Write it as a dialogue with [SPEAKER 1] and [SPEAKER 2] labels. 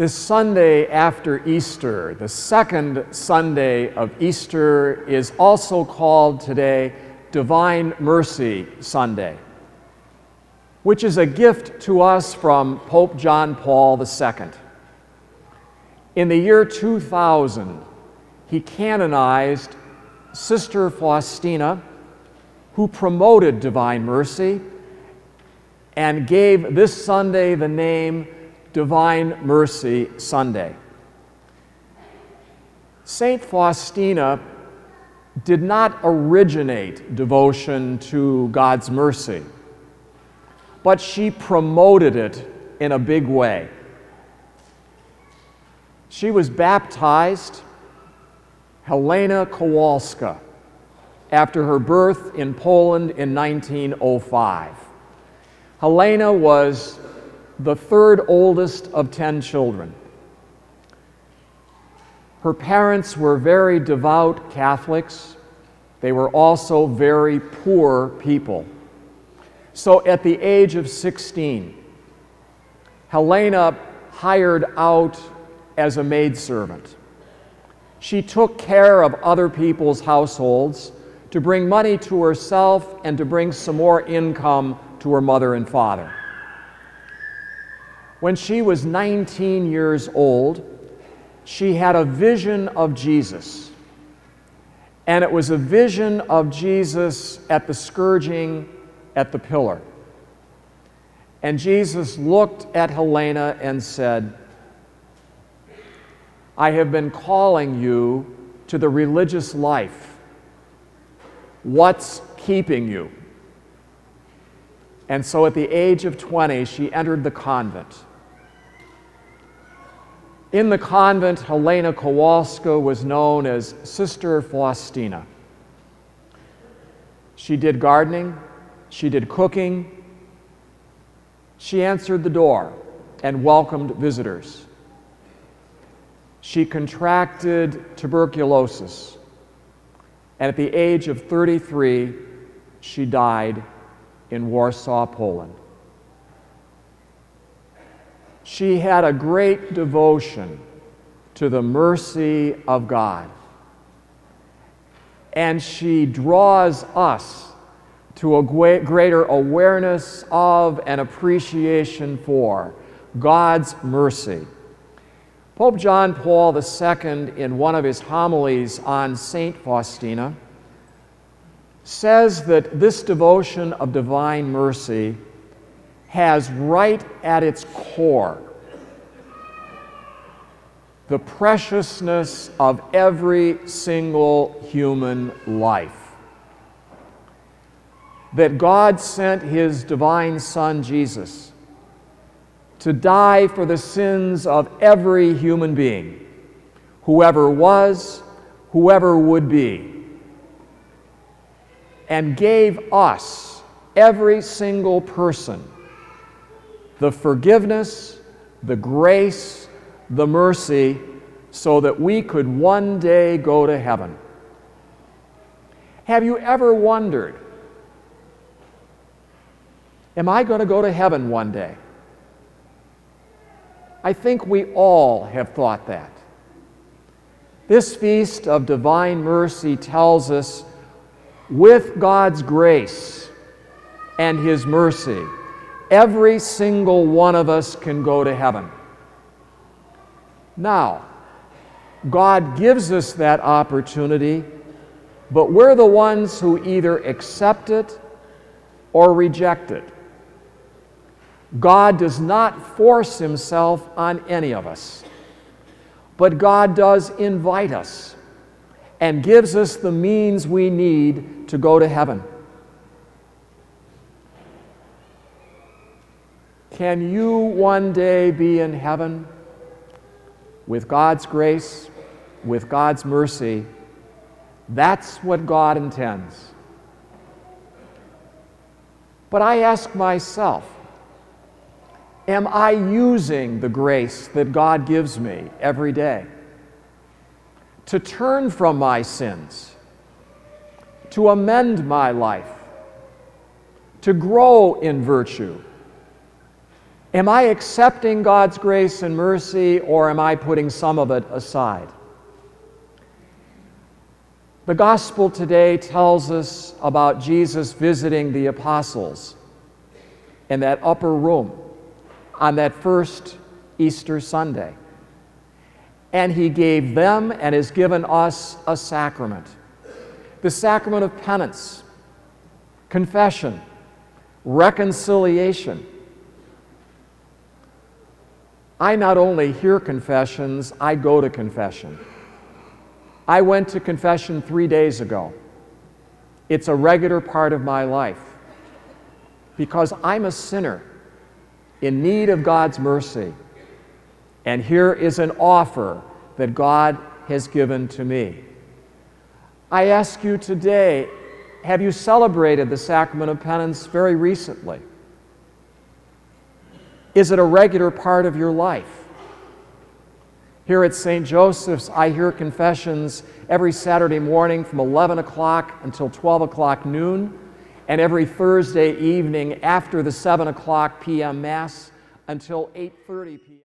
[SPEAKER 1] This Sunday after Easter, the second Sunday of Easter, is also called today Divine Mercy Sunday, which is a gift to us from Pope John Paul II. In the year 2000, he canonized Sister Faustina, who promoted divine mercy and gave this Sunday the name Divine Mercy Sunday. Saint Faustina did not originate devotion to God's mercy, but she promoted it in a big way. She was baptized Helena Kowalska after her birth in Poland in 1905. Helena was the third oldest of 10 children. Her parents were very devout Catholics. They were also very poor people. So at the age of 16, Helena hired out as a maidservant. She took care of other people's households to bring money to herself and to bring some more income to her mother and father. When she was 19 years old, she had a vision of Jesus. And it was a vision of Jesus at the scourging at the pillar. And Jesus looked at Helena and said, "I have been calling you to the religious life. What's keeping you?" And so at the age of 20, she entered the convent. In the convent, Helena Kowalska was known as Sister Faustina. She did gardening, she did cooking, she answered the door and welcomed visitors. She contracted tuberculosis, and at the age of 33, she died in Warsaw, Poland. She had a great devotion to the mercy of God, and she draws us to a greater awareness of and appreciation for God's mercy. Pope John Paul II, in one of his homilies on Saint Faustina, says that this devotion of divine mercy has right at its core the preciousness of every single human life. That God sent His divine Son, Jesus, to die for the sins of every human being, whoever was, whoever would be, and gave us, every single person, the forgiveness, the grace, the mercy, so that we could one day go to heaven. Have you ever wondered, am I going to go to heaven one day? I think we all have thought that. This feast of divine mercy tells us, with God's grace and His mercy, every single one of us can go to heaven. Now, God gives us that opportunity, but we're the ones who either accept it or reject it. God does not force Himself on any of us, but God does invite us and gives us the means we need to go to heaven. Can you one day be in heaven with God's grace, with God's mercy? That's what God intends. But I ask myself, am I using the grace that God gives me every day to turn from my sins, to amend my life, to grow in virtue, Am I accepting God's grace and mercy, or am I putting some of it aside? The gospel today tells us about Jesus visiting the apostles in that upper room on that first Easter Sunday. And he gave them and has given us a sacrament. The sacrament of penance, confession, reconciliation. I not only hear confessions, I go to confession. I went to confession 3 days ago. It's a regular part of my life because I'm a sinner in need of God's mercy. And here is an offer that God has given to me. I ask you today, have you celebrated the sacrament of penance very recently? Is it a regular part of your life? Here at St. Joseph's, I hear confessions every Saturday morning from 11 o'clock until 12 o'clock noon, and every Thursday evening after the 7 o'clock p.m. Mass until 8:30 p.m.